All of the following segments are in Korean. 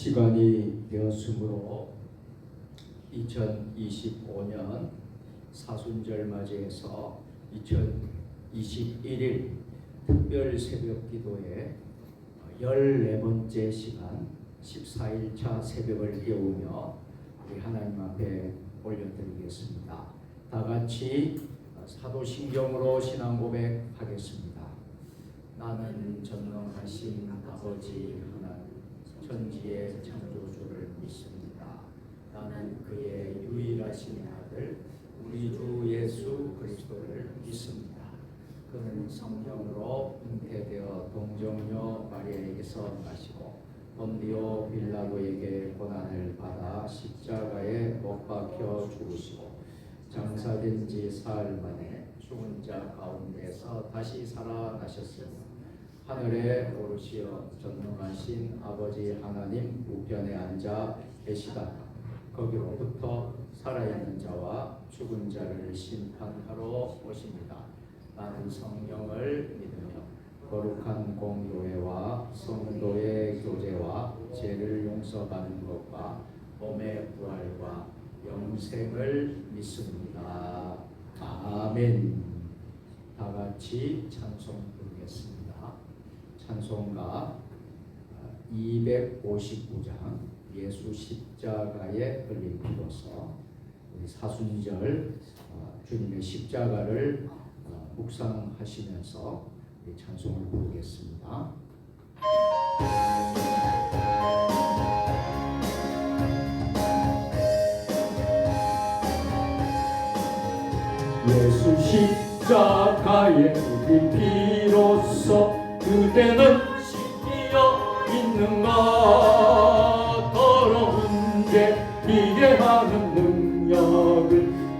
시간이 되었으므로 2025년 사순절 맞이해서 2021일 특별 새벽 기도의 14번째 시간 14일차 새벽을 깨우며 우리 하나님 앞에 올려드리겠습니다. 다 같이 사도신경으로 신앙 고백하겠습니다. 나는 전능하신 아버지 하나님 천지의 창조주를 믿습니다. 나는 그의 유일하신 아들 우리 주 예수 그리스도를 믿습니다. 그는 성령으로 잉태되어 동정녀 마리아에게서 나시고 본디오 빌라도에게 고난을 받아 십자가에 못 박혀 죽으시고 장사된 지 사흘 만에 죽은 자 가운데서 다시 살아나셨으며 하늘에 오르시어 전능하신 아버지 하나님 우편에 앉아 계시다가 거기로부터 살아있는 자와 죽은 자를 심판하러 오십니다. 나는 성령을 믿으며 거룩한 공교회와 성도의 교제와 죄를 용서받는 것과 몸의 부활과 영생을 믿습니다. 아멘. 다 같이 찬송 부르겠습니다. 찬송가 259장 예수 십자가에 흘린 피로서 우리 사순절 주님의 십자가를 묵상하시면서 우리 찬송을 부르겠습니다. 예수 십자가에 흘린 피로서 그대는 씻기어 있는가 더러운 죄 비게 하는 능력을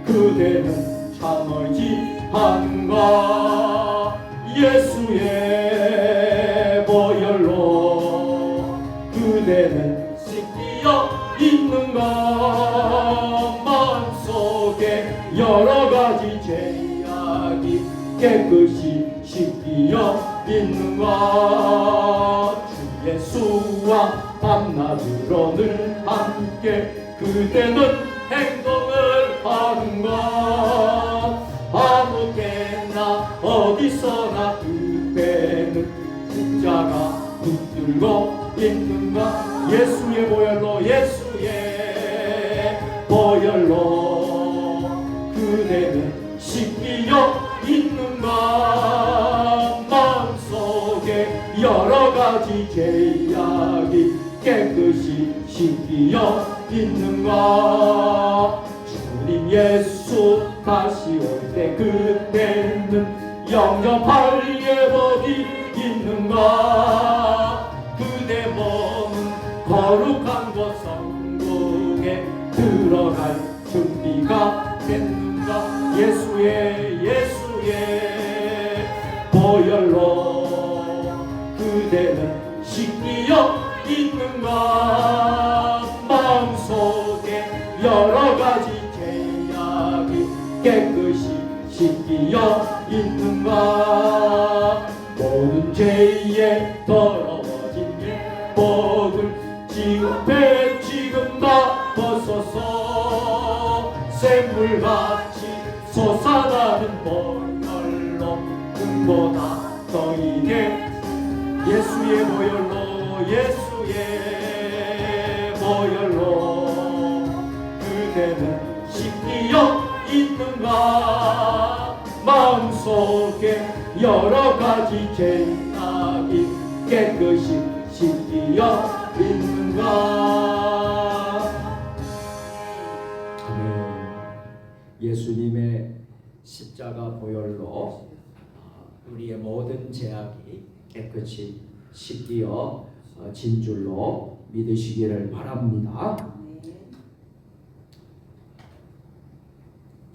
그대는 참을지 하는가 예수의 보혈로 그대는 씻기어 있는가 마음속에 여러가지 죄악이 깨끗이 씻기어 있는가 주 예수와 밤낮으로 늘 함께 그대는 행동을 하는가 아무 때나 어디서나 그대는 십자가 붙들고 있는가 예수의 보혈로 그대는 씻기어 있는가 마음속에 여러가지 죄악이 깨끗이 씻기어 있는가 주님 예수 다시 올 때 그때는 영접할 예복이 있는가 그대 몸은 거룩한 곳 성국에 들어갈 준비가 됐는가 예수의 보혈로 그대는 씻기어 있는가 마음속에 여러가지 죄악이 깨끗이 씻기어 있는가 모든 죄에 더러워진 예복을 지금 다 벗어서 샘물같이 솟아나는 보혈로 금보다 너희에게 예수의 보혈로 그대는 씻기어 있는가 마음속에 여러가지 죄악이 깨끗이 씻기어 있는가 예수님의 십자가 보혈로 우리의 모든 죄악이 깨끗이 씻기어 진 줄로 믿으시기를 바랍니다.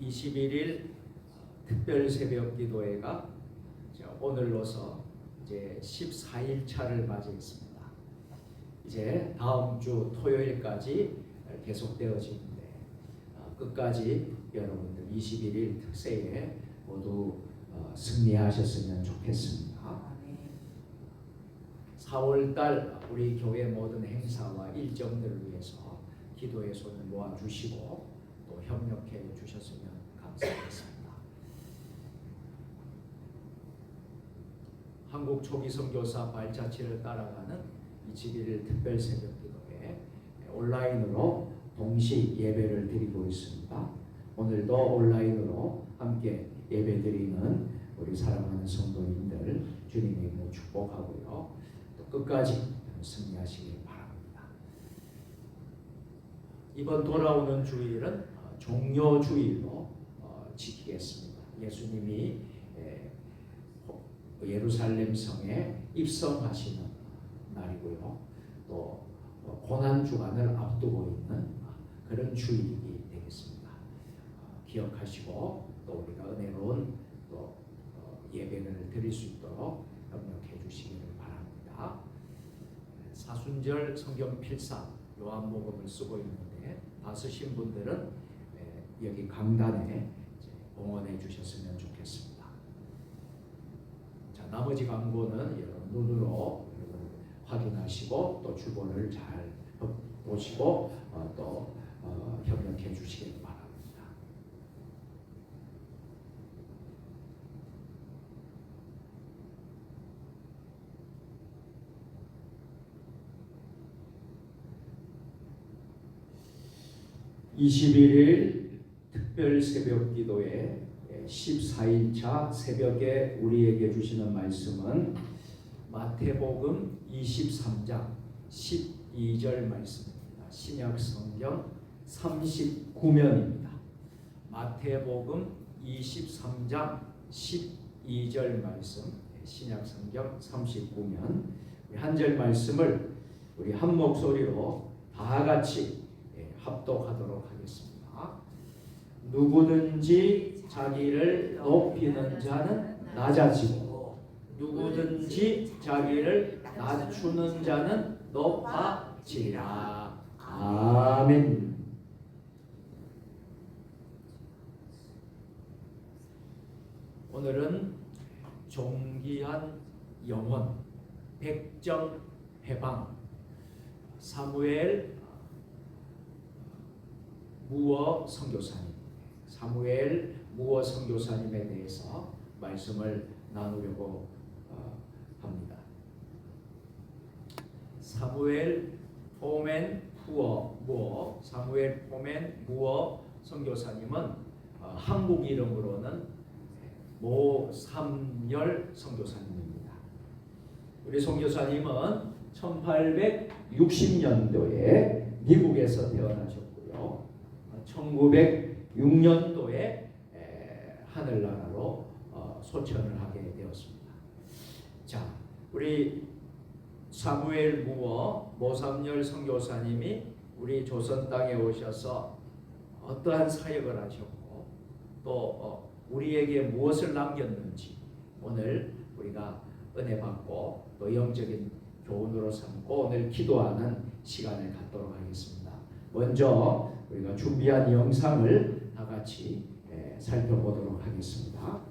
21일 특별 새벽 기도회가 오늘로서 이제 14일차를 맞이했습니다. 이제 다음 주 토요일까지 계속되어지는데 끝까지 여러분들 21일 특세에 모두 승리하셨으면 좋겠습니다. 4월달 우리 교회 모든 행사와 일정들을 위해서 기도의 손을 모아주시고 또 협력해 주셨으면 감사하겠습니다. 한국 초기 선교사 발자취를 따라가는 21일 특별 새벽 기도회 온라인으로 동시 예배를 드리고 있습니다. 오늘도 온라인으로 함께 예배드리는 우리 사랑하는 성도님들 주님의 이름으로 축복하고요. 또 끝까지 승리하시길 바랍니다. 이번 돌아오는 주일은 종료주일로 지키겠습니다. 예수님이 예루살렘 성에 입성하시는 날이고요. 또 고난 주간을 앞두고 있는 그런 주일이 되겠습니다. 기억하시고 또 우리가 은혜로운 또 예배를 드릴 수 있도록 협력해 주시기를 바랍니다. 사순절 성경 필사 요한복음을 쓰고 있는데 다 쓰신 분들은 여기 강단에 응원해 주셨으면 좋겠습니다. 자, 나머지 광고는 여러분 눈으로 확인하시고 또 주보를 잘 보시고 또 협력해 주시길 바랍니다. (21일) 특별 새벽 기도회 14일차 새벽에 우리에게 주시는 말씀은 마태복음 23장 12절 말씀입니다. 신약 성경 39면입니다. 마태복음 23장 12절 말씀, 신약 성경 39면 한 절 말씀을 우리 한 목소리로 다 같이 합독하도록 하겠습니다. 누구든지 자기를 높이는 자는 낮아지고 누구든지 자기를 낮추는 자는 높아지리라. 아멘. 오늘은 존귀한 영혼 백정해방 사무엘 무어 선교사님, 사무엘 무어 선교사님에 대해서 말씀을 나누려고 합니다. 사무엘 포멘 무어, 사무엘 포멘 무어 선교사님은 한국 이름으로는 모삼열 선교사님입니다. 우리 선교사님은 1860년도에 미국에서 태어나셨고요. 1906년도에 하늘나라로 소천을 하게 되었습니다. 자, 우리 사무엘 무어 모삼열 선교사님이 우리 조선 땅에 오셔서 어떠한 사역을 하셨고 또 우리에게 무엇을 남겼는지 오늘 우리가 은혜 받고 또 영적인 교훈으로 삼고 오늘 기도하는 시간을 갖도록 하겠습니다. 먼저 우리가 준비한 영상을 다 같이 살펴보도록 하겠습니다.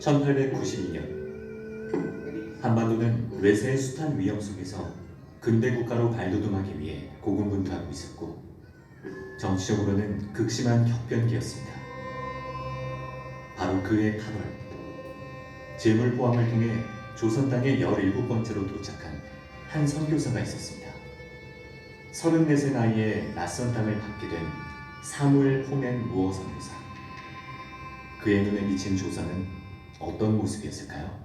(1892년) 한반도는 외세의 숱한 위험 속에서 근대 국가로 발돋움하기 위해 고군분투하고 있었고 정치적으로는 극심한 격변기였습니다. 바로 그해 8월 재물 포함을 통해 조선 땅에 17번째로 도착한 한 선교사가 있었습니다. 34세 나이에 낯선 땅을 받게 된 사무엘 포멘 무어 선교사. 그의 눈에 비친 조선은 어떤 모습이었을까요?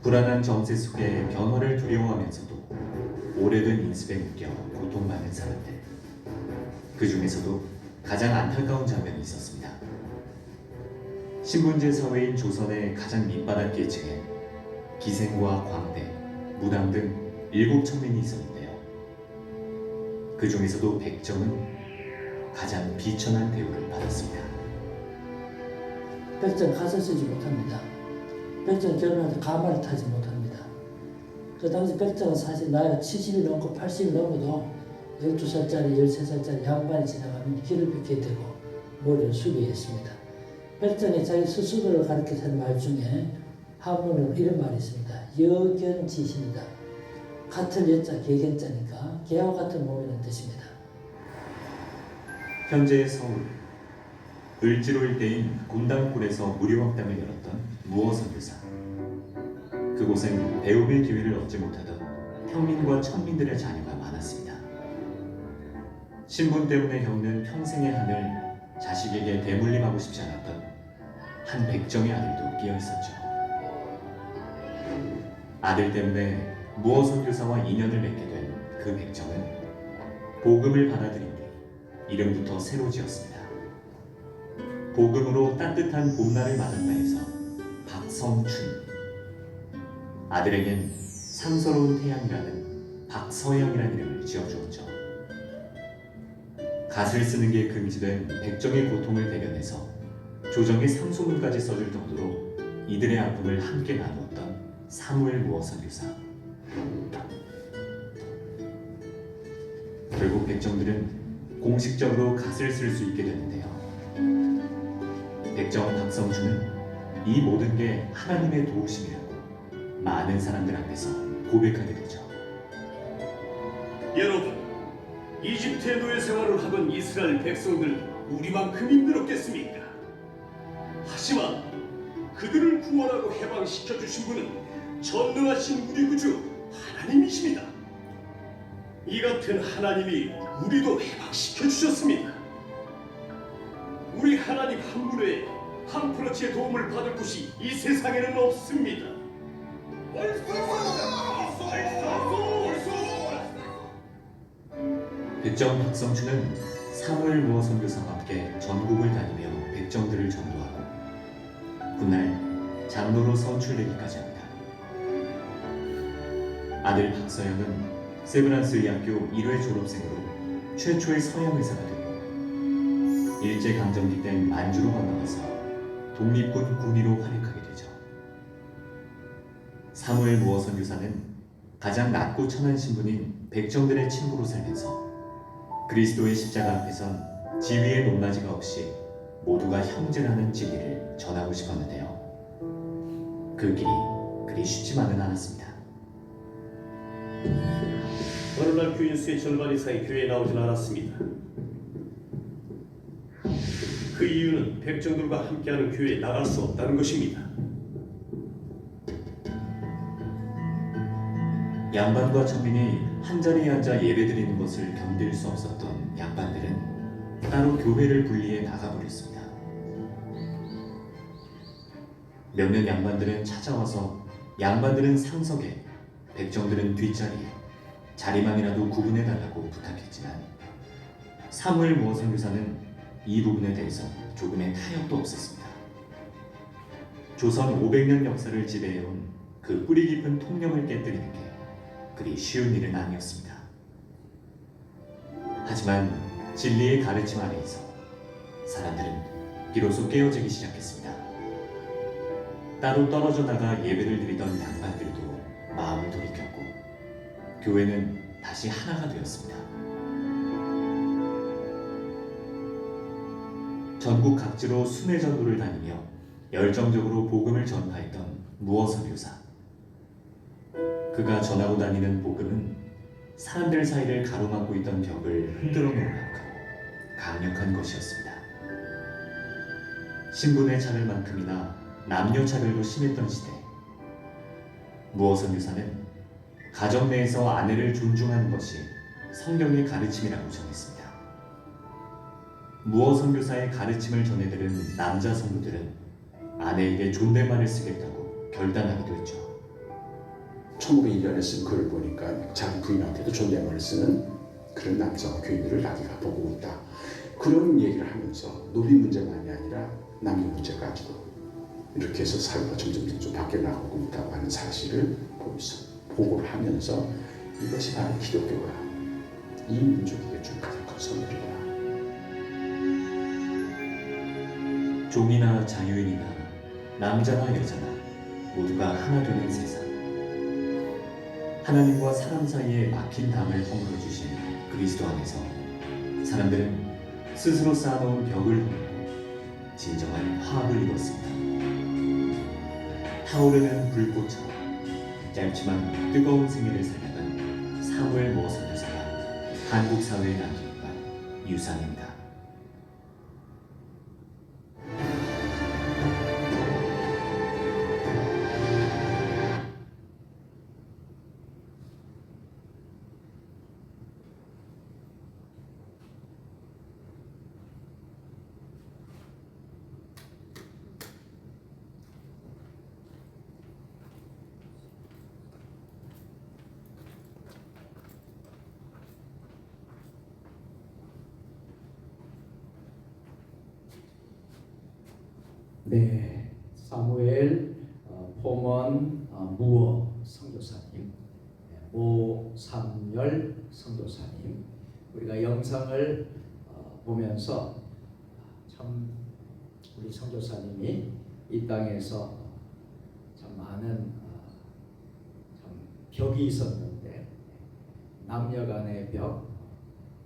불안한 정세 속에 변화를 두려워하면서도 오래된 인습에 묶여 고통받는 사람들. 그 중에서도 가장 안타까운 장면이 있었습니다. 신분제 사회인 조선의 가장 밑바닥 계층에 기생과 광대, 무당 등 7천민이 있었는데요. 그 중에서도 백정은 가장 비천한 대우를 받았습니다. 백정 갓을 쓰지 못합니다. 백정 결혼할 때 가마를 타지 못합니다. 그 당시 백정은 사실 나이가 70이 넘고 80이 넘어도 12살짜리, 13살짜리 양반이 지나가면 길을 빗게 되고 머리를 숙이게 했습니다. 백정이 자기 스스로를 가리켜서 말 중에 한문으로 이런 말이 있습니다. 여견지신이다. 같은 여자, 개견자니까 개와 같은 몸이라는 뜻입니다. 현재의 서울, 을지로 일대인 곤당골에서 무료학당을 열었던 무어선교사. 그곳엔 배움의 기회를 얻지 못하던 평민과 천민들의 자녀가 많았습니다. 신분 때문에 겪는 평생의 한을 자식에게 대물림하고 싶지 않았던 한 백정의 아들도 끼어 있었죠. 아들 때문에 무어선교사와 인연을 맺게 된 그 백정은 복음을 받아들인 뒤 이름부터 새로 지었습니다. 복음으로 따뜻한 봄날을 맞았다 해서 박성춘. 아들에겐 상서로운 태양이라는 박서양이라는 이름을 지어주었죠. 갓을 쓰는 게 금지된 백정의 고통을 대변해서 조정의 상소문까지 써줄 정도로 이들의 아픔을 함께 나누었던 사무엘 무어선교사. 결국 백정들은 공식적으로 갓을 쓸 수 있게 되는데요. 백정 박성준은 이 모든 게 하나님의 도우심이라고 많은 사람들 앞에서 고백하게 되죠. 여러분, 이집트의 노예 생활을 하던 이스라엘 백성들 우리만큼 힘들었겠습니까? 하지만 그들을 구원하고 해방시켜 주신 분은 전능하신 우리 구주 하나님이십니다. 이 같은 하나님이 우리도 해방시켜 주셨습니다. 우리 하나님 한 분의 한 프로치의 도움을 받을 곳이 이 세상에는 없습니다. 백정 박성춘은 사무엘 무어 선교사와 함께 전국을 다니며 백정들을 전도하고 훗날 장로로 선출되기까지 합니다. 아들 박서영은 세브란스 의학교 1회 졸업생으로 최초의 서양 의사가 되고 일제강점기 땐 만주로 건너가서 독립군 군의로 활약하게 되죠. 사무엘 무어 선교사는 가장 낮고 천한 신분인 백정들의 친구로 살면서 그리스도의 십자가 앞에선 지위의 높낮이가 없이 모두가 형제라는 진리를 전하고 싶었는데요. 그 길이 그리 쉽지만은 않았습니다. 어느 날 교인 수의 절반 이상이 교회에 나오진 않았습니다. 그 이유는 백정들과 함께하는 교회에 나갈 수 없다는 것입니다. 양반과 천민이 한자리에 앉아 예배드리는 것을 견딜 수 없었던 양반들은 따로 교회를 분리해 나가버렸습니다. 몇몇 양반들은 찾아와서 양반들은 상석에, 백정들은 뒷자리에 자리만이라도 구분해달라고 부탁했지만 사무엘 무어 선교사는 이 부분에 대해서 조금의 타협도 없었습니다. 조선 500년 역사를 지배해온 그 뿌리 깊은 통념을 깨뜨리는 게 그리 쉬운 일은 아니었습니다. 하지만 진리의 가르침 아래에서 사람들은 비로소 깨어지기 시작했습니다. 따로 떨어져 나가 예배를 드리던 양반들도 마음을 돌이켰고 교회는 다시 하나가 되었습니다. 전국 각지로 순회 전도를 다니며 열정적으로 복음을 전파했던 무어 선교사. 그가 전하고 다니는 복음은 사람들 사이를 가로막고 있던 벽을 흔들어 놓을 만큼 강력한 것이었습니다. 신분의 차별만큼이나 남녀 차별도 심했던 시대, 무어 선교사는 가정 내에서 아내를 존중하는 것이 성경의 가르침이라고 전했습니다. 무어 선교사의 가르침을 전해들은 남자 성도들은 아내에게 존댓말을 쓰겠다고 결단하기도 했죠. 1901년에 쓴 글을 보니까 자기 부인한테도 존댓말을 쓰는 그런 남성 교인들을 나디가 보고 있다. 그런 얘기를 하면서 노비 문제만이 아니라 남녀 문제까지도 이렇게 해서 사회가 점점 좀 바뀌어 나가고 있다고 하는 사실을 보고를 하면서 이것이 바로 기독교가 이 민족에게 준 가장 큰 선물이다. 종이나 자유인이나 남자나 여자나 모두가 하나 되는 세상. 하나님과 사람 사이에 막힌 담을 허물어 주신 그리스도 안에서 사람들은 스스로 쌓아놓은 벽을 허물고 진정한 화합을 이뤘습니다. 타오르는 불꽃처럼 짧지만 뜨거운 생애를 살아간 사무엘 모 선교사가 한국 사회에 남긴 바 유산입니다. 네, 사무엘 포먼 무어 선교사님, 모삼열 선교사님, 우리가 영상을 보면서 참 우리 선교사님이 이 땅에서 참 많은 참 벽이 있었는데 남녀간의 벽,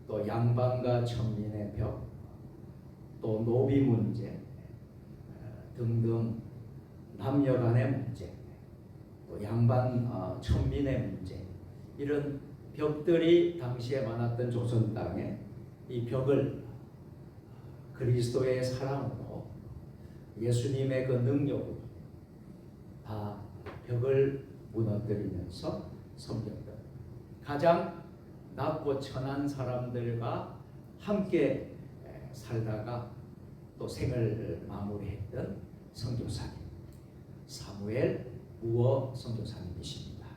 또 양반과 천민의 벽, 또 노비 문제 등등 남녀 간의 문제, 또 양반 천민의 문제, 이런 벽들이 당시에 많았던 조선 땅에 이 벽을 그리스도의 사랑으로 예수님의 그 능력으로 다 벽을 무너뜨리면서 섬겼던 가장 낮고 천한 사람들과 함께 살다가 또 생을 마무리했던 선교사님 사무엘 무어 선교사님이십니다.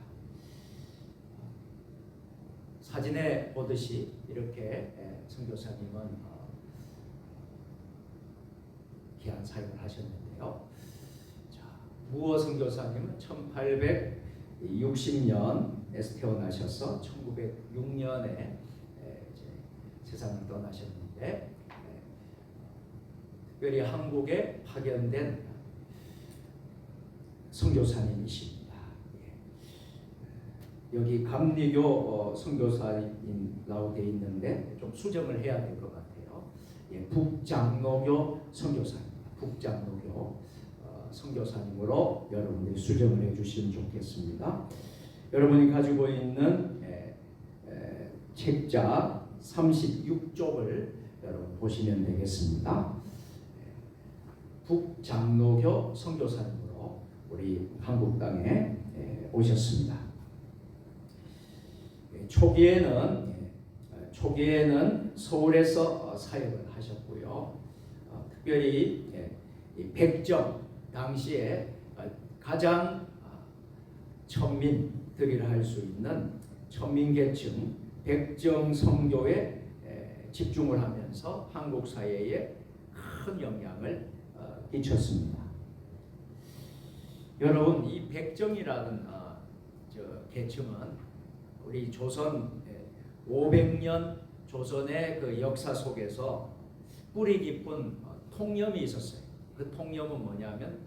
사진에 보듯이 이렇게 선교사님은 귀한 사역을 하셨는데요. 자, 무어 선교사님은 1860년에 태어나셔서 1906년에 세상을 떠나셨는데 특별히 한국에 파견된 선교사님이십니다. 여기 감리교 선교사님이라고 되어 있는데 좀 수정을 해야 될 것 같아요. 북장로교 선교사입니다. 북장로교 선교사님으로 여러분들이 수정을 해주시면 좋겠습니다. 여러분이 가지고 있는 책자 36쪽을 여러분 보시면 되겠습니다. 북장로교 선교사님으로 우리 한국 땅에 오셨습니다. 초기에는 서울에서 사역을 하셨고요. 특별히 백정 당시에 가장 천민들이라 할 수 있는 천민계층 백정 선교에 집중을 하면서 한국 사회에 큰 영향을 끼쳤습니다. 여러분, 이 백정이라는 계층은 우리 조선 500년 조선의 그 역사 속에서 뿌리 깊은 통념이 있었어요. 그 통념은 뭐냐면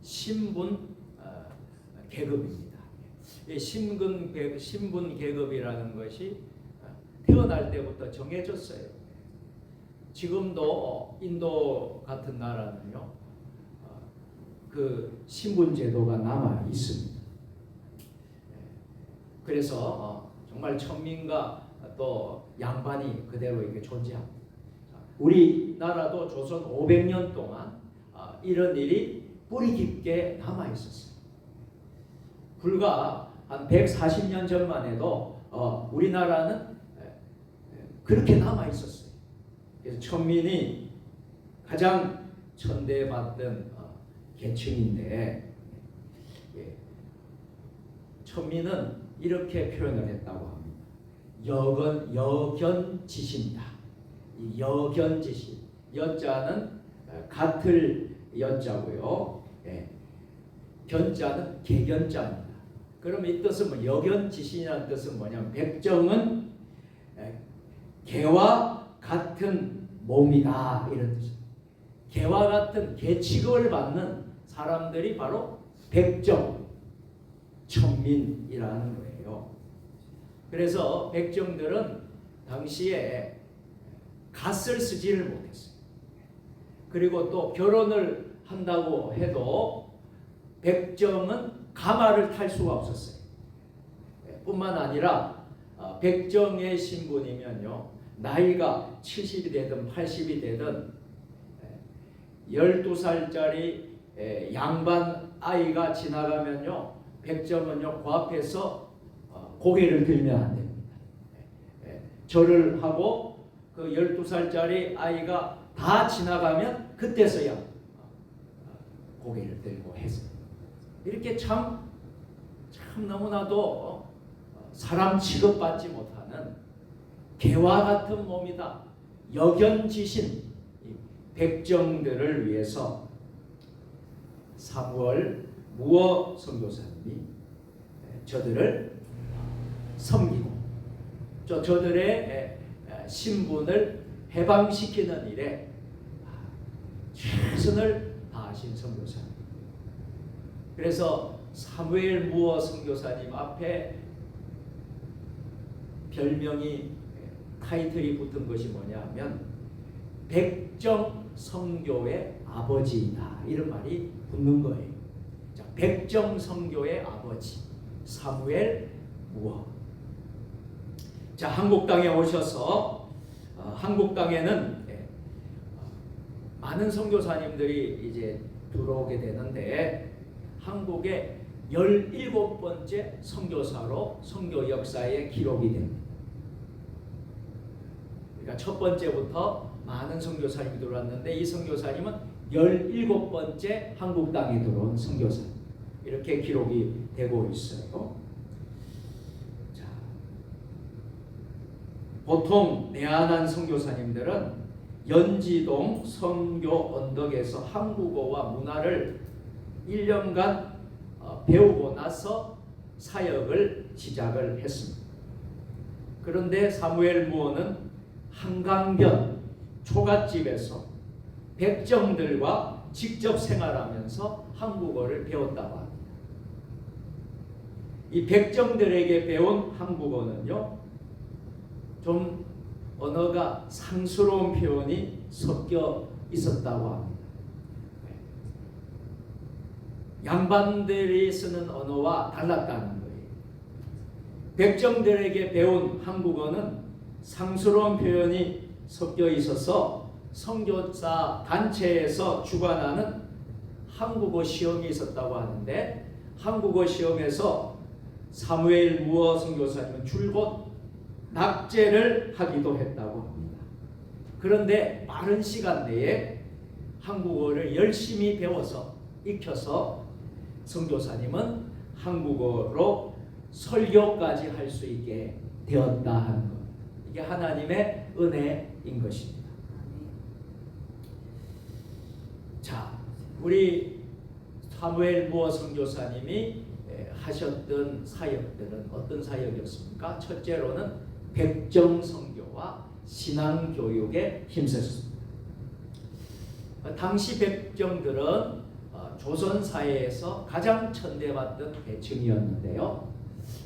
신분 계급입니다. 신분 계급이라는 것이 태어날 때부터 정해졌어요. 지금도 인도 같은 나라는요, 그 신분 제도가 남아 있습니다. 그래서 정말 천민과 또 양반이 그대로 이렇게 존재합니다. 우리나라도 조선 500년 동안 이런 일이 뿌리 깊게 남아 있었어요. 불과 한 140년 전만 해도 우리나라는 그렇게 남아 있었어요. 그래서 천민이 가장 천대받던 계층인데, 천민은 이렇게 표현을 했다고 합니다. 여견지신이다. 이 여견지신, 여자는 같을 여자고요. 예. 견자는 개견자입니다. 그럼 이 뜻은 뭐 여견지신이라는 뜻은 뭐냐면 백정은 개와 같은 몸이다 이런 뜻입니다. 개와 같은 개 취급을 받는 사람들이 바로 백정, 천민이라는 거예요. 그래서 백정들은 당시에 갓을 쓰지를 못했어요. 그리고 또 결혼을 한다고 해도 백정은 가마를 탈 수가 없었어요. 뿐만 아니라 백정의 신분이면요, 나이가 70이 되든 80이 되든 12살짜리 양반 아이가 지나가면요, 백정은요 그 앞에서 고개를 들면 안 됩니다. 절을 하고 그 12살짜리 아이가 다 지나가면 그때서야 고개를 들고 했어요. 이렇게 참 너무나도 사람 취급받지 못하는 개와 같은 몸이다, 여견지신 백정들을 위해서 사무엘 무어 선교사님이 저들을 섬기고 저들의 신분을 해방시키는 일에 최선을 다하신 선교사님. 그래서 사무엘 무어 선교사님 앞에 별명이, 타이틀이 붙은 것이 뭐냐면 백정 선교의 아버지이다, 이런 말이 붙는 거예요. 자, 백정 선교의 아버지 사무엘 무어. 자, 한국 땅에 오셔서 한국 땅에는 많은 선교사님들이 이제 들어오게 되는데 한국의 17번째 선교사로 선교 역사에 기록이 됩니다. 그러니까 첫 번째부터 많은 선교사님이 들어왔는데 이 선교사님은 17번째 한국 땅에 들어온 선교사, 이렇게 기록이 되고 있어요. 자, 보통 내한한 선교사님들은 연지동 선교 언덕에서 한국어와 문화를 1년간 배우고 나서 사역을 시작을 했습니다. 그런데 사무엘 무어는 한강변 초가집에서 백정들과 직접 생활하면서 한국어를 배웠다고 합니다. 이 백정들에게 배운 한국어는요, 좀 언어가 상스러운 표현이 섞여 있었다고 합니다. 양반들이 쓰는 언어와 달랐다는 거예요. 백정들에게 배운 한국어는 상스러운 표현이 섞여 있어서 선교사 단체에서 주관하는 한국어 시험이 있었다고 하는데 한국어 시험에서 사무엘 무어 선교사님은 줄곧 낙제를 하기도 했다고 합니다. 그런데 빠른 시간 내에 한국어를 열심히 배워서 익혀서 선교사님은 한국어로 설교까지 할 수 있게 되었다 하는 것. 이게 하나님의 은혜인 것입니다. 자, 우리 사무엘 무어 선교사님이 하셨던 사역들은 어떤 사역이었습니까? 첫째로는 백정 선교와 신앙 교육에 힘썼습니다. 당시 백정들은 조선 사회에서 가장 천대받던 계층이었는데요.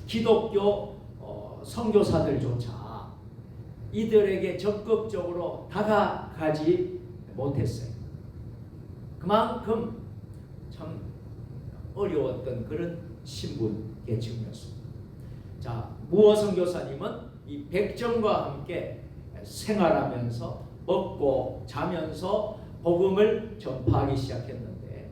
기독교 선교사들조차 이들에게 적극적으로 다가가지 못했어요. 그만큼 참 어려웠던 그런 신분 계층이었습니다. 자, 무어 선교사님은 이 백정과 함께 생활하면서 먹고 자면서 복음을 전파하기 시작했는데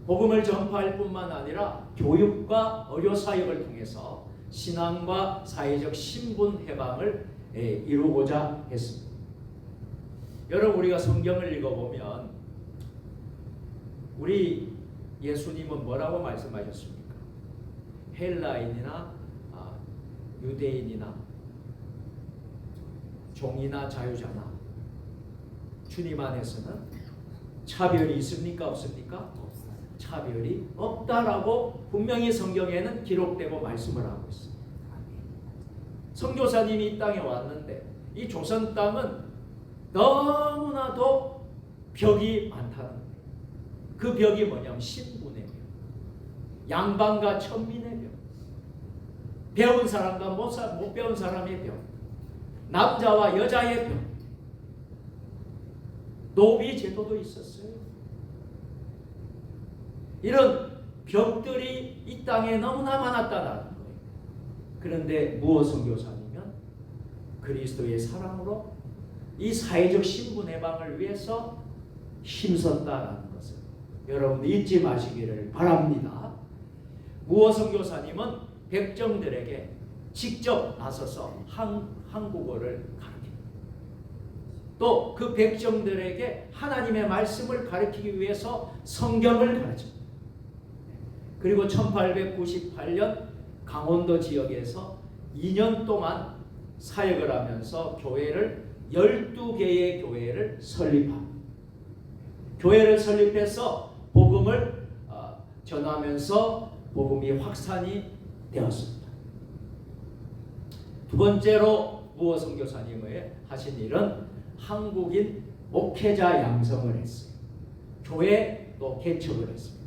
복음을 전파할 뿐만 아니라 교육과 의료 사역을 통해서 신앙과 사회적 신분 해방을 이루고자 했습니다. 여러분, 우리가 성경을 읽어보면 우리 예수님은 뭐라고 말씀하셨습니까? 헬라인이나 유대인이나 종이나 자유자나 주님 안에서는 차별이 있습니까? 없습니까? 차별이 없다라고 분명히 성경에는 기록되고 말씀을 하고 있습니다. 선교사님이 이 땅에 왔는데 이 조선 땅은 너무나도 벽이 많다는 거예요. 그 벽이 뭐냐면 신분의 벽, 양반과 천민의 벽, 배운 사람과 못 배운 사람의 벽, 남자와 여자의 벽, 노비 제도도 있었어요. 이런 벽들이 이 땅에 너무나 많았다는 거예요. 그런데 무어 선교사님은 그리스도의 사랑으로 이 사회적 신분 해방을 위해서 힘썼다라는 것을 여러분 잊지 마시기를 바랍니다. 무어 선교사님은 백정들에게 직접 나서서 한국어를 가르칩니다. 또 그 백정들에게 하나님의 말씀을 가르치기 위해서 성경을 가르칩니다. 그리고 1898년 강원도 지역에서 2년 동안 사역을 하면서 교회를 12개의 교회를 설립합니다. 교회를 설립해서 복음을 전하면서 복음이 확산이 되었습니다. 두 번째로 무어 선교사님의 하신 일은 한국인 목회자 양성을 했어요. 교회도 개척을 했습니다.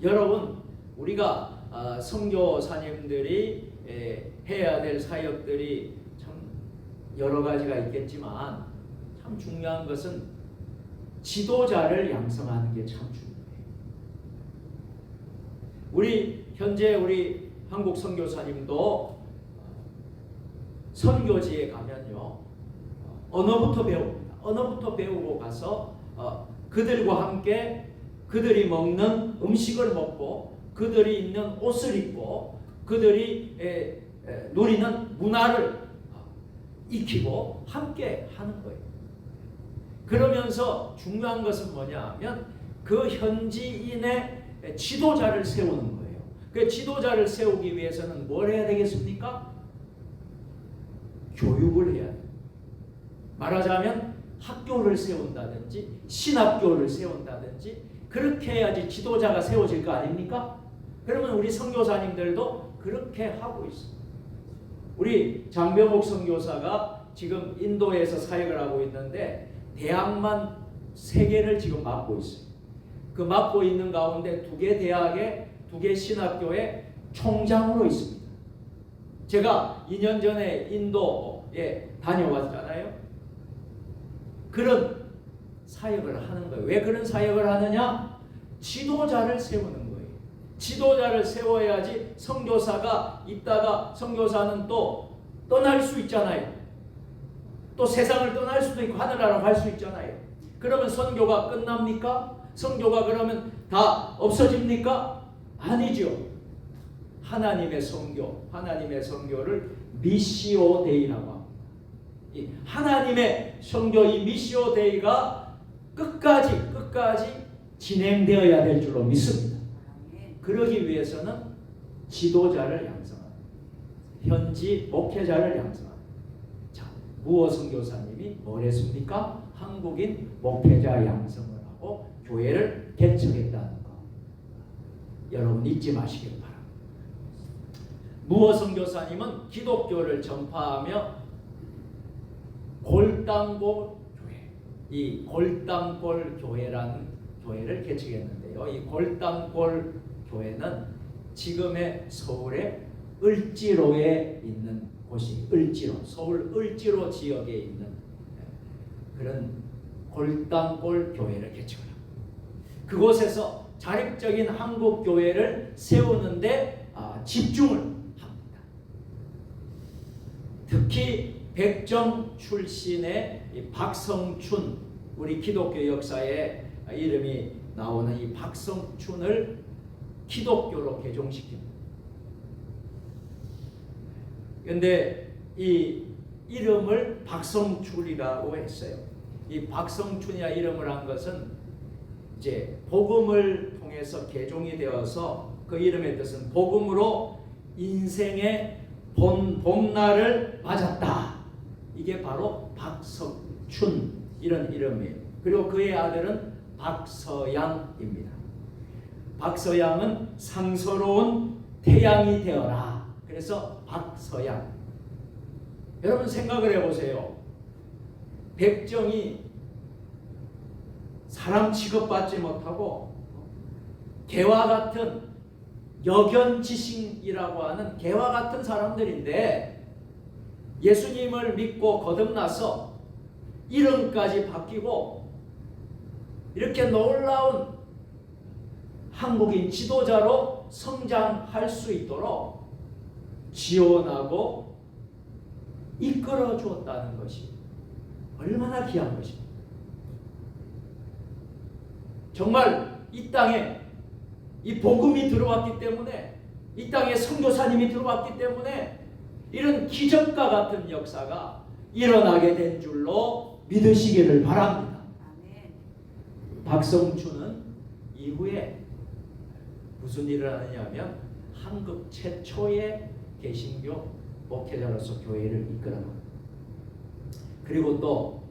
여러분, 우리가 선교사님들이 해야 될 사역들이 참 여러 가지가 있겠지만 참 중요한 것은 지도자를 양성하는 게 참 중요해요. 현재 우리 한국 선교사님도 선교지에 가면요, 언어부터 배웁니다. 언어부터 배우고 가서 그들과 함께 그들이 먹는 음식을 먹고 그들이 입는 옷을 입고 그들이 누리는 문화를 익히고 함께 하는 거예요. 그러면서 중요한 것은 뭐냐 하면 그 현지인의 지도자를 세우는 거예요. 그 지도자를 세우기 위해서는 뭘 해야 되겠습니까? 교육을 해야 돼요. 말하자면 학교를 세운다든지 신학교를 세운다든지 그렇게 해야지 지도자가 세워질 거 아닙니까? 그러면 우리 선교사님들도 그렇게 하고 있습니다. 우리 장병옥 선교사가 지금 인도에서 사역을 하고 있는데 대학만 3개를 지금 맡고 있어요. 그 맡고 있는 가운데 2개 대학에 2개 신학교에 총장으로 있습니다. 제가 2년 전에 인도에 다녀왔잖아요. 그런 사역을 하는 거예요. 왜 그런 사역을 하느냐? 지도자를 세우는 거예요. 지도자를 세워야지 선교사가 있다가 선교사는 또 떠날 수 있잖아요. 또 세상을 떠날 수도 있고 하늘나라 갈 수 있잖아요. 그러면 선교가 끝납니까? 선교가 그러면 다 없어집니까? 아니죠. 하나님의 선교를 미시오 데이라고 합니다. 이 하나님의 선교 이 미시오 데이가 끝까지 진행되어야 될 줄로 믿습니다. 그러기 위해서는 지도자를 양성합니다. 현지 목회자를 양성합니다. 자, 무어 선교사님이 뭘 했습니까? 한국인 목회자 양성을 하고 교회를 개척했다는 거. 여러분 잊지 마시길 바랍니다. 무어 선교사님은 기독교를 전파하며 골당골 교회, 이 골당골 교회라는 교회를 개척했는데요. 이 골당골 교회는 지금의 서울의 을지로에 있는 곳이 서울 을지로 지역에 있는 그런 골당골 교회를 개척을 합니다. 그곳에서 자립적인 한국 교회를 세우는데 집중을 합니다. 특히 백정 출신의 이 박성춘, 우리 기독교 역사에 이름이 나오는 이 박성춘을 기독교로 개종시킵니다. 그런데 이 이름을 박성춘이라고 했어요. 이 박성춘이라 이름을 한 것은 이제 복음을 통해서 개종이 되어서 그 이름의 뜻은 복음으로 인생의 봄날을 맞았다. 이게 바로 박석춘 이런 이름이에요. 그리고 그의 아들은 박서양입니다. 박서양은 상서로운 태양이 되어라. 그래서 박서양. 여러분 생각을 해보세요. 백정이 사람 취급받지 못하고 개와 같은 여견지식이라고 하는 개와 같은 사람들인데 예수님을 믿고 거듭나서 이름까지 바뀌고 이렇게 놀라운 한국인 지도자로 성장할 수 있도록 지원하고 이끌어 주었다는 것이 얼마나 귀한 것입니까? 정말 이 땅에 이 복음이 들어왔기 때문에, 이 땅에 선교사님이 들어왔기 때문에 이런 기적과 같은 역사가 일어나게 된 줄로 믿으시기를 바랍니다. 박성춘은 이후에 무슨 일을 하느냐면 한국 최초의 개신교 목회자로서 교회를 이끌어갑니다. 그리고 또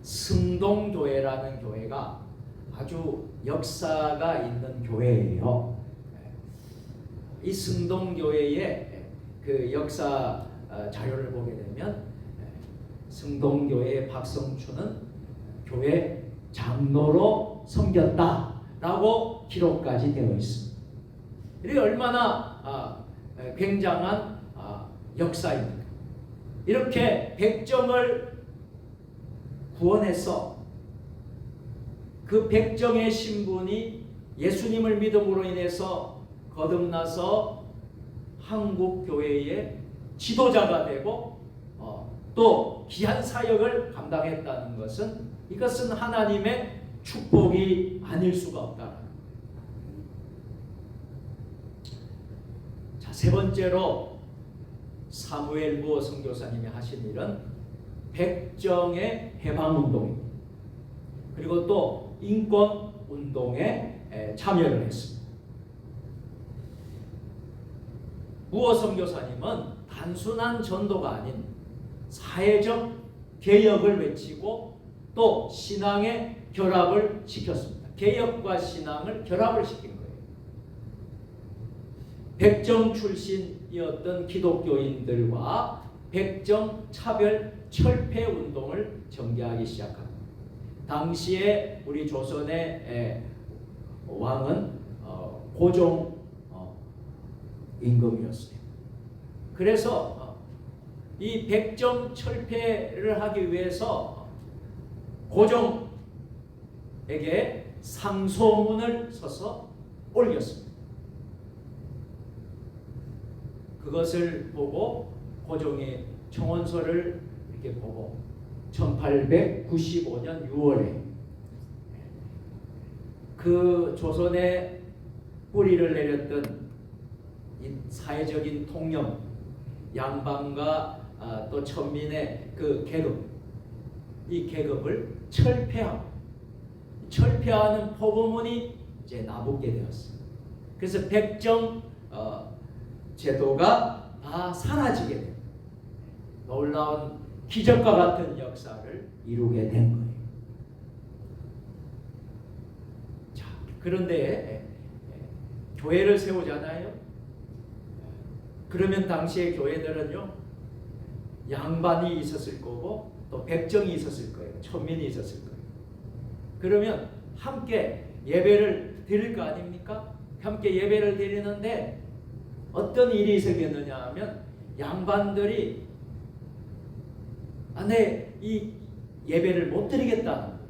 승동교회라는 교회가 아주 역사가 있는 교회예요. 이 승동교회의 그 역사 자료를 보게 되면 승동교회의 박성춘은 교회 장로로 섬겼다라고 기록까지 되어 있습니다. 이게 얼마나 굉장한 역사입니까? 이렇게 백정을 구원해서 그 백정의 신분이 예수님을 믿음으로 인해서 거듭나서 한국 교회의 지도자가 되고 또 귀한 사역을 감당했다는 것은 이것은 하나님의 축복이 아닐 수가 없다. 자, 세 번째로 사무엘 무어 선교사님이 하신 일은 백정의 해방운동입니다. 그리고 또 인권운동에 참여를 했습니다. 무어 선교사님은 단순한 전도가 아닌 사회적 개혁을 외치고 또 신앙의 결합을 시켰습니다. 개혁과 신앙을 결합을 시킨 거예요. 백정 출신이었던 기독교인들과 백정 차별 철폐 운동을 전개하기 시작합니다. 당시에 우리 조선의 왕은 고종 임금이었어요. 그래서 이 백정 철폐를 하기 위해서 고종에게 상소문을 써서 올렸습니다. 그것을 보고 고종이 청원서를 이렇게 보고 1895년 6월에 그 조선의 뿌리를 내렸던 이 사회적인 통념, 양반과 또 천민의 그 계급, 이 계급을 철폐하는 포부문이 이제 나붙게 되었습니다. 그래서 백정 제도가 다 사라지게 됩니다. 놀라운 기적과 같은 역사를 이루게 된 거예요. 자, 그런데 교회를 세우잖아요. 그러면 당시의 교회들은요, 양반이 있었을 거고 또 백정이 있었을 거예요. 천민이 있었을 거예요. 그러면 함께 예배를 드릴 거 아닙니까? 함께 예배를 드리는데 어떤 일이 생겼느냐 하면 양반들이 내 이 예배를 못 드리겠다는 거예요.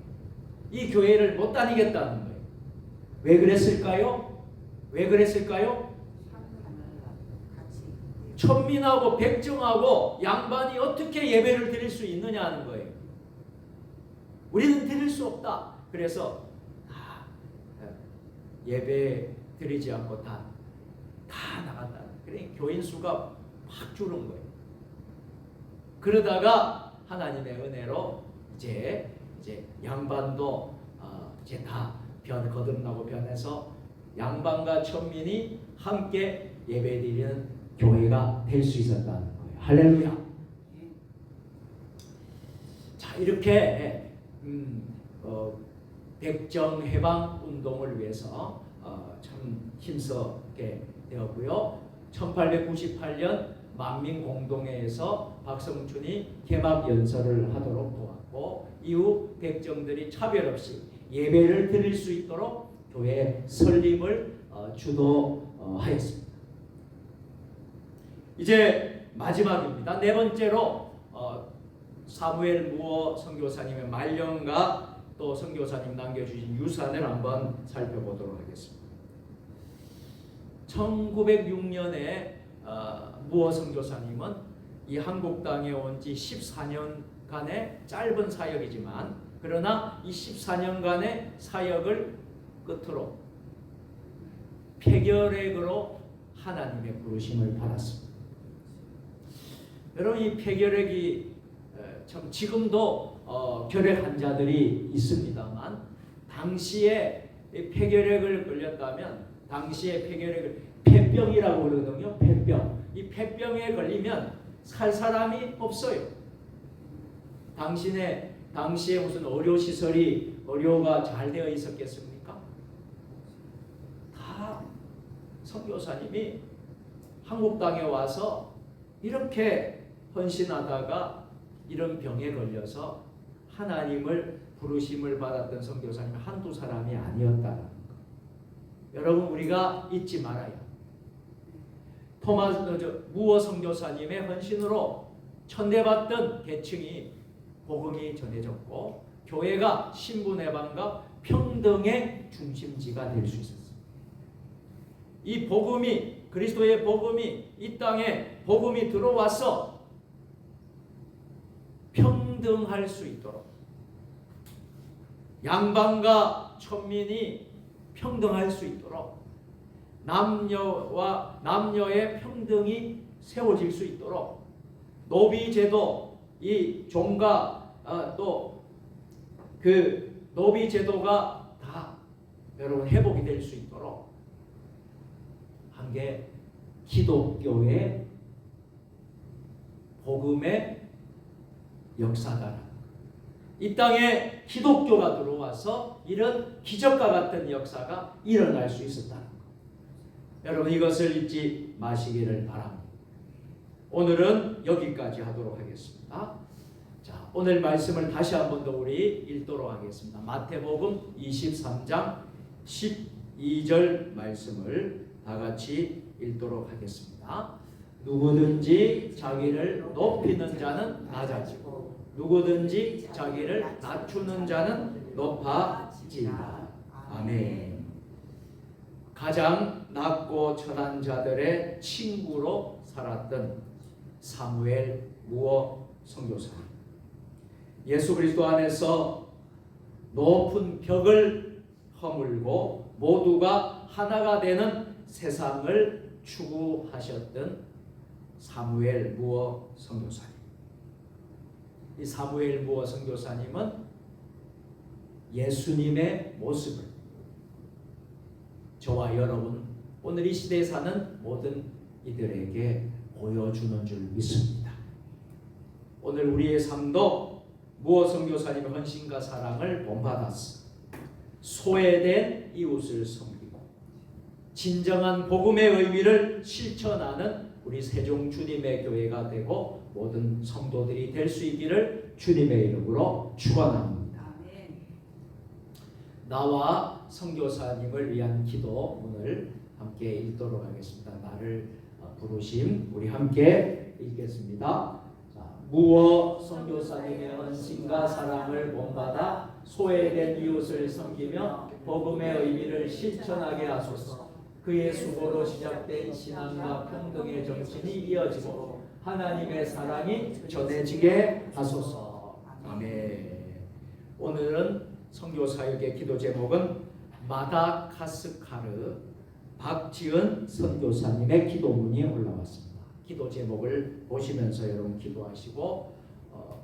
이 교회를 못 다니겠다는 거예요. 왜 그랬을까요? 왜 그랬을까요? 천민하고 백정하고 양반이 어떻게 예배를 드릴 수 있느냐 하는 거예요. 우리는 드릴 수 없다. 그래서 예배 드리지 않고 다 나갔다. 그러니까 교인 수가 확 줄은 거예요. 그러다가 하나님의 은혜로 이제 양반도 이제 다 거듭나고 변해서 양반과 천민이 함께 예배드리는 교회가 될 수 있었다는 거예요. 할렐루야. 이렇게 백정 해방 운동을 위해서 참 힘쓰게 되었고요. 1898년 만민공동회에서 박성춘이 개막 연설을 하도록 도왔고, 이후 백정들이 차별 없이 예배를 드릴 수 있도록 교회 설립을 주도하였습니다. 이제 마지막입니다. 네 번째로 사무엘 무어 선교사님의 말년과 또 선교사님 남겨주신 유산을 한번 살펴보도록 하겠습니다. 1906년에 무어 선교사님은 이 한국 땅에 온 지 14년간의 짧은 사역이지만, 그러나 이 14년간의 사역을 끝으로 폐결핵으로 하나님의 부르심을 받았습니다. 여러분, 이 폐결핵이 참 지금도 결핵 환자들이 있습니다만, 당시에 폐결핵을 걸렸다면 당시에 폐결핵을 폐병이라고 그러거든요. 폐병. 이 폐병에 걸리면 살 사람이 없어요. 당시에 무슨 의료가 잘 되어 있었겠습니까? 다 선교사님이 한국 땅에 와서 이렇게 헌신하다가 이런 병에 걸려서 하나님을 부르심을 받았던 선교사님이 한두 사람이 아니었다는 것. 여러분, 우리가 잊지 말아요. 무어 선교사님의 헌신으로 천대받던 계층이 복음이 전해졌고, 교회가 신분해방과 평등의 중심지가 될 수 있었습니다. 이 복음이, 그리스도의 복음이 이 땅에 복음이 들어와서 평등할 수 있도록, 양반과 천민이 평등할 수 있도록, 남녀의 평등이 세워질 수 있도록, 노비제도, 이 종과 또 그 노비제도가 다 여러분 회복이 될 수 있도록 한 게 기독교의 복음의 역사다. 이 땅에 기독교가 들어와서 이런 기적과 같은 역사가 일어날 수 있었다는 것. 여러분, 이것을 잊지 마시기를 바랍니다. 오늘은 여기까지 하도록 하겠습니다. 자, 오늘 말씀을 다시 한 번 더 우리 읽도록 하겠습니다. 마태복음 23장 12절 말씀을 다 같이 읽도록 하겠습니다. 누구든지 자기를 높이는 자는 낮아지고 누구든지 자기를 낮추는 자는 높아지리라. 아멘. 가장 낮고 천한 자들의 친구로 살았던 사무엘 무어 선교사님, 예수 그리스도 안에서 높은 벽을 허물고 모두가 하나가 되는 세상을 추구하셨던 사무엘 무어 선교사님. 이 사무엘 무어 선교사님은 예수님의 모습을 저와 여러분, 오늘 이 시대에 사는 모든 이들에게 보여주는 줄 믿습니다. 오늘 우리의 삶도 무어 선교사님의 헌신과 사랑을 본받았어 소외된 이웃을 섬기고 진정한 복음의 의미를 실천하는 우리 세종 주님의 교회가 되고 모든 성도들이 될 수 있기를 주님의 이름으로 축원합니다. 나와 선교사님을 위한 기도 오늘 함께 읽도록 하겠습니다. 나를 부르심 우리 함께 읽겠습니다. 무어 선교사님의 헌신과 사랑을 본받아 소외된 이웃을 섬기며 복음의 의미를 실천하게 하소서. 그의 수고로 시작된 신앙과 평등의 정신이 이어지고 하나님의 사랑이 전해지게 하소서. 아멘. 오늘은 선교사역의 기도 제목은 마다가스카르 박지은 선교사님의 기도문이 올라왔습니다. 기도 제목을 보시면서 여러분 기도하시고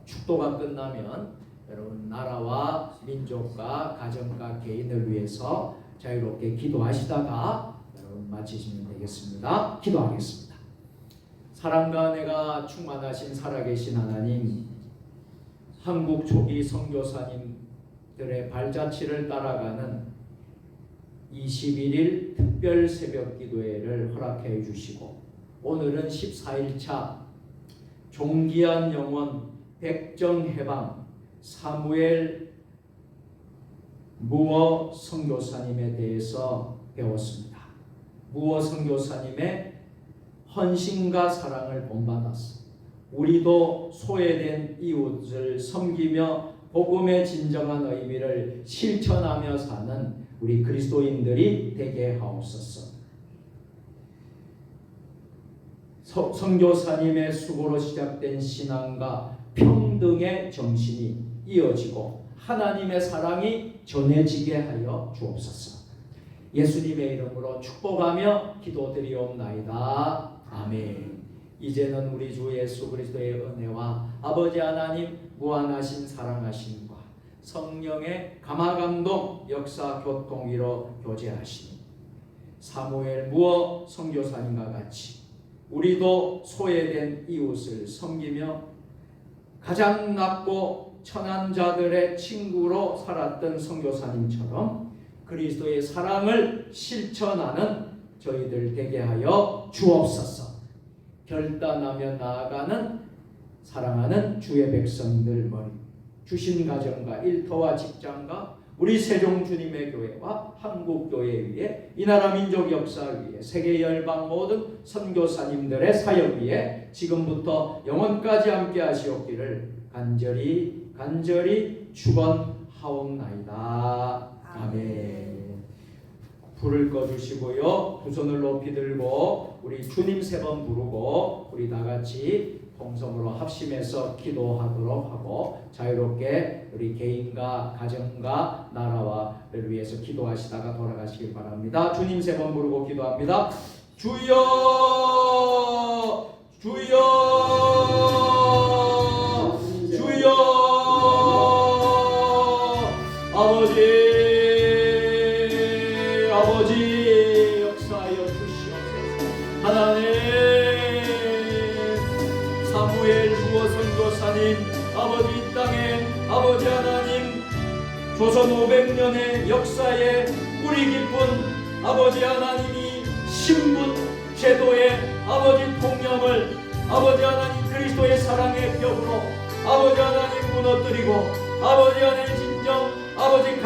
축도가 끝나면 여러분 나라와 민족과 가정과 개인을 위해서 자유롭게 기도하시다가 여러분 마치시면 되겠습니다. 기도하겠습니다. 사랑과 은혜가 충만하신 살아계신 하나님, 한국 초기 선교사님들의 발자취를 따라가는 21일 특별 새벽 기도회를 허락해 주시고 오늘은 14일차 존귀한 영혼 백정해방 사무엘 무어 선교사님에 대해서 배웠습니다. 무어 선교사님의 헌신과 사랑을 본받았어. 우리도 소외된 이웃을 섬기며 복음의 진정한 의미를 실천하며 사는 우리 그리스도인들이 되게 하옵소서. 선교사님의 수고로 시작된 신앙과 평등의 정신이 이어지고 하나님의 사랑이 전해지게 하여 주옵소서. 예수님의 이름으로 축복하며 기도드리옵나이다. 아멘. 이제는 우리 주 예수 그리스도의 은혜와 아버지 하나님 무한하신 사랑하심과 성령의 감화감동 역사 교통위로 교제하시니 사무엘 무어 선교사님과 같이 우리도 소외된 이웃을 섬기며 가장 낮고 천한 자들의 친구로 살았던 선교사님처럼 그리스도의 사랑을 실천하는 저희들 되게 하여 주옵소서. 결단하며 나아가는 사랑하는 주의 백성들 머리 주신 가정과 일터와 직장과 우리 세종 주님의 교회와 한국 교회 위에 이 나라 민족 역사 위에 세계 열방 모든 선교사님들의 사역 위에 지금부터 영원까지 함께 하시옵기를 간절히 축원하옵나이다. 아멘. 불을 꺼주시고요. 두 손을 높이 들고 우리 주님 3번 부르고 우리 다 같이 동성으로 합심해서 기도하도록 하고 자유롭게 우리 개인과 가정과 나라와를 위해서 기도하시다가 돌아가시길 바랍니다. 주님 3번 부르고 기도합니다. 주여 주여 주여 아버지 역사하여 주시옵소서. 하나님 사무엘 무어 선교사님 아버지 이 땅에 아버지 하나님 조선 500년의 역사에 뿌리 깊은 아버지 하나님이 신분 제도의 아버지 통념을 아버지 하나님 그리스도의 사랑의 벽으로 아버지 하나님 무너뜨리고 아버지 하나님 진정 아버지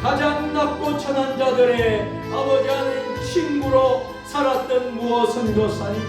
가장 낮고 천한 자들의 아버지 하나님 친구로 살았던 무어 선교사님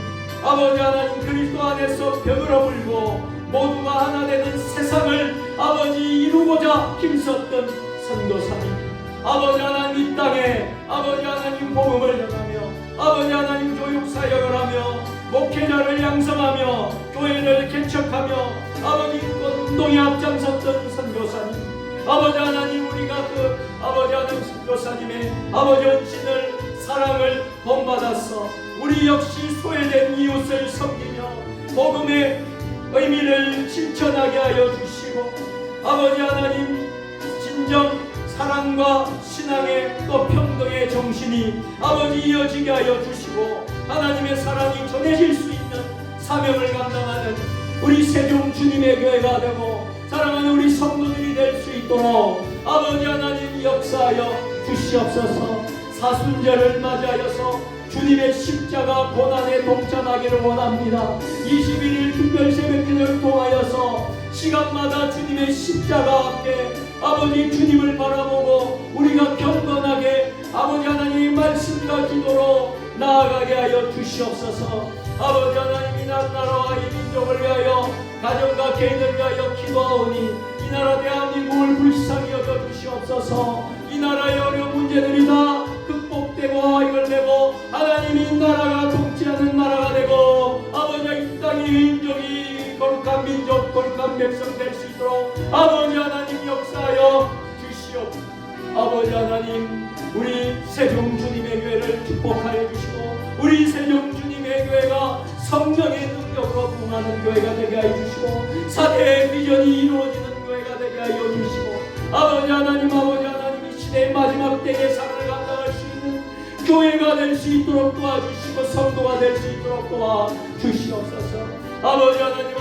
아버지 하나님 그리스도 안에서 벽을 허물고 모두가 하나 되는 세상을 아버지 이루고자 힘썼던 선교사님 아버지 하나님 이 땅에 아버지 하나님 복음을 전하며 아버지 하나님 교육사역을 하며 목회자를 양성하며 교회를 개척하며 아버지 운동에 앞장섰던 선교사님 아버지 하나님 우리가 그 아버지 하나님 선교사님의 아버지 헌신을 사랑을 본받았어 우리 역시 소외된 이웃을 섬기며 복음의 의미를 실천하게 하여 주시고 아버지 하나님 진정 사랑과 신앙의 또 평등의 정신이 아버지 이어지게 하여 주시고 하나님의 사랑이 전해질 수 있는 사명을 감당하는 우리 세종 주님의 교회가 되고 사랑하는 우리 성도들이 될 수 있도록 아버지 하나님 역사하여 주시옵소서. 사순절을 맞이하여서 주님의 십자가 고난에 동참하기를 원합니다. 21일 특별 새벽기도를 통하여서 시간마다 주님의 십자가 앞에 아버지 주님을 바라보고 우리가 경건하게 아버지 하나님의 말씀과 기도로 나아가게 하여 주시옵소서. 아버지 하나님 이 나라와 이 민족을 위하여 가정과 개인을 위하여 기도하오니 이 나라 대한민국을 불쌍히 여겨 주시옵소서. 이 나라의 어려운 문제들이 다 극복되고 해결되고 하나님이 이 나라가 통치하는 나라가 되고 아버지 이 땅의 민족이 거룩한 민족 거룩한 백성 될 수 있도록 아버지 하나님 역사하여 주시옵. 아버지 하나님 우리 세종 주님의 교회를 축복하여 주시고 우리 세종 주님의 교회가 성령의 능력으로 부흥하는 교회가 되게 하여 주시고 사대의 비전이 이루어지는 교회가 되게 하여 주시고 아버지 하나님 이 시대의 마지막 때의 삶을 감당할 수 있는 교회가 될 수 있도록 도와주시고 성도가 될 수 있도록 도와주시옵소서. 아버지 하나님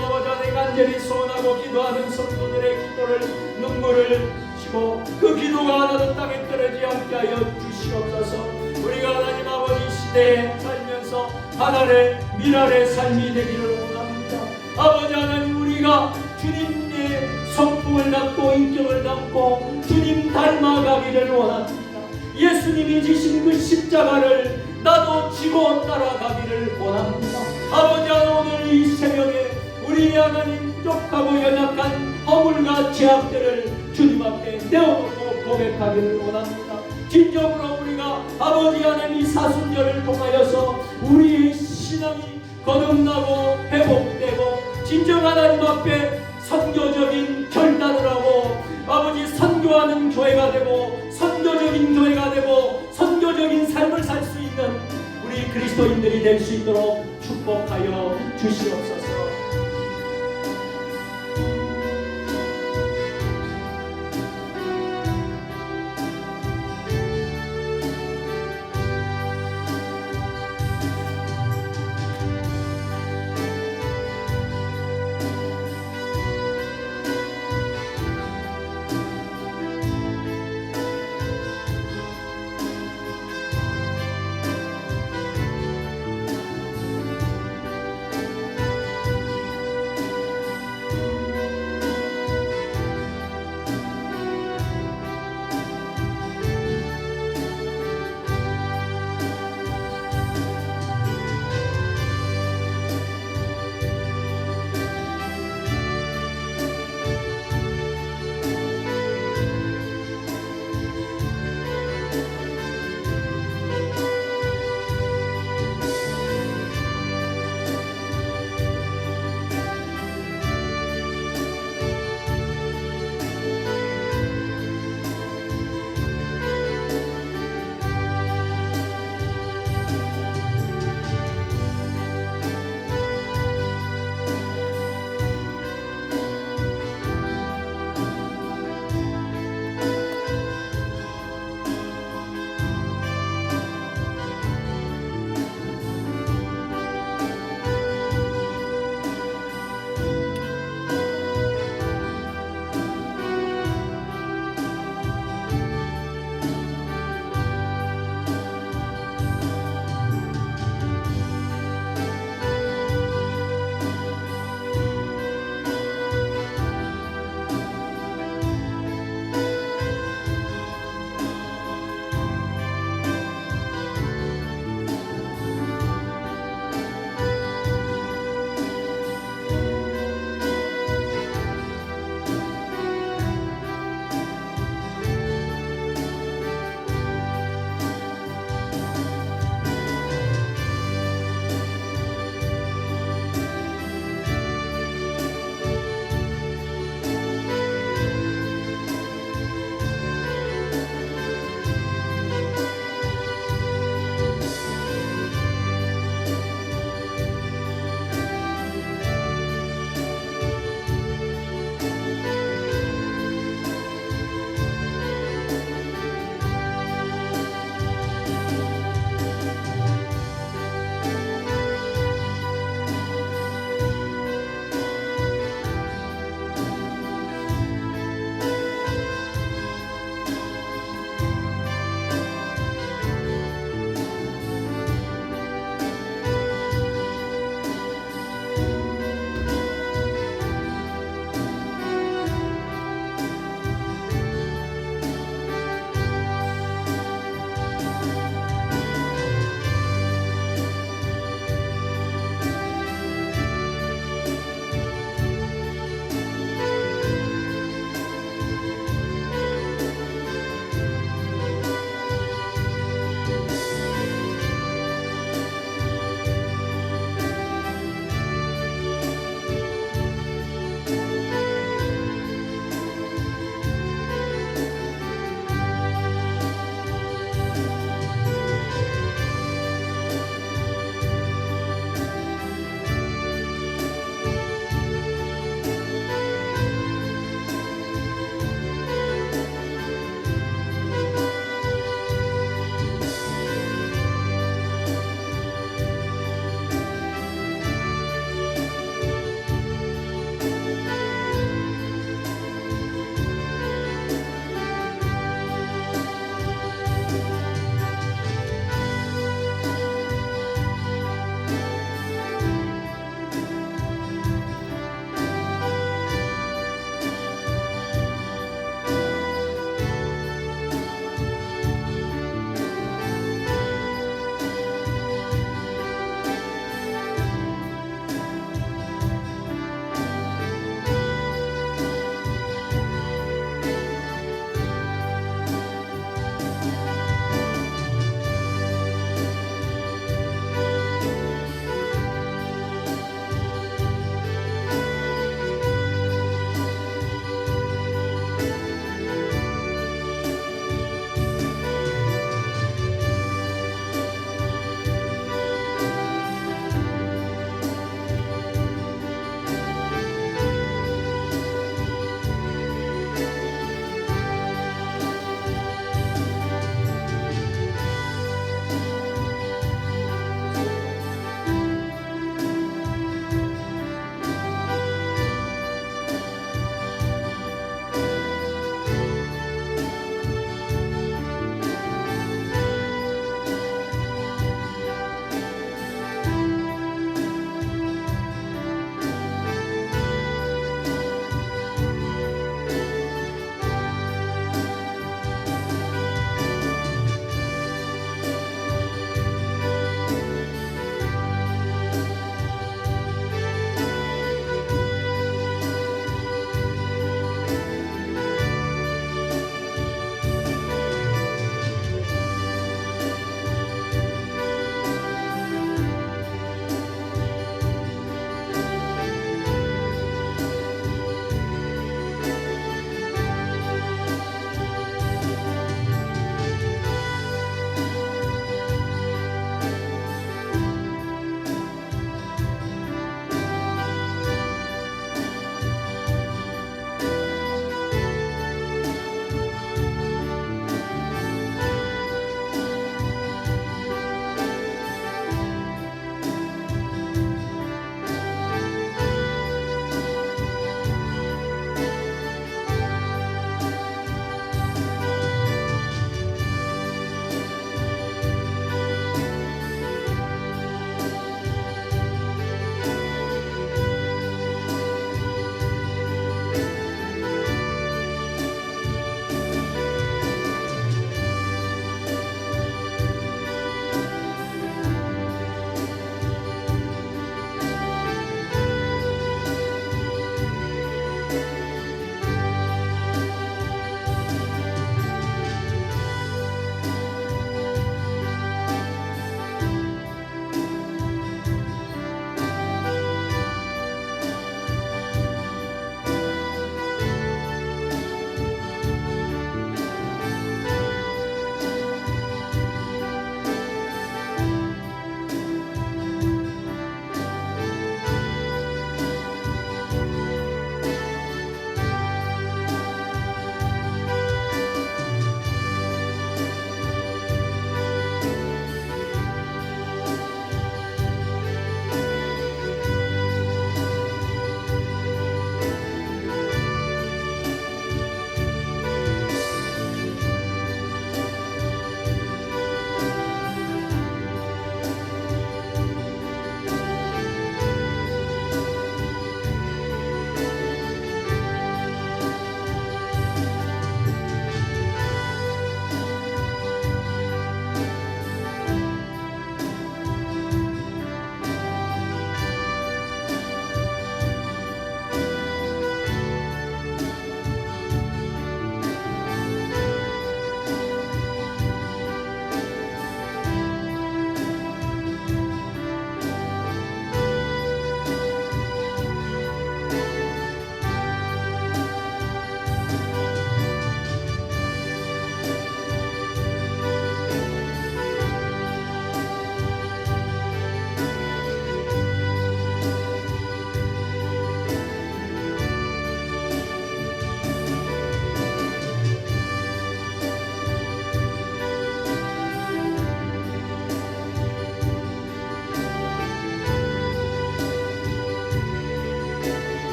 간절히 소원하고 기도 기도하는 성도들의 기도를 눈물을 치고 그 기도가 하나도 땅에 떨어지지 않게 하여 주시옵소서. 우리가 하나님 아버지 시대에 살면서 하나의 미랄의 삶이 되기를 원합니다. 아버지 하나님, 우리가 주님의 성품을 담고 인격을 담고 주님 닮아가기를 원합니다. 예수님이 지신 그 십자가를 나도 지고 따라가기를 원합니다. 아버지 하나님, 오늘 이 새벽에 우리 하나님 부족하고 연약한 허물과 죄악들을 주님 앞에 내어놓고 고백하기를 원합니다. 진정으로 우리가 아버지 하나님 이 사순절을 통하여서 우리의 신앙이 거듭나고 회복되고 진정 하나님 앞에 선교적인 결단을 하고 아버지 선교하는 교회가 되고 선교적인 교회가 되고 선교적인 삶을 살 수 있는 우리 그리스도인들이 될 수 있도록 축복하여 주시옵소서.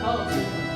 다음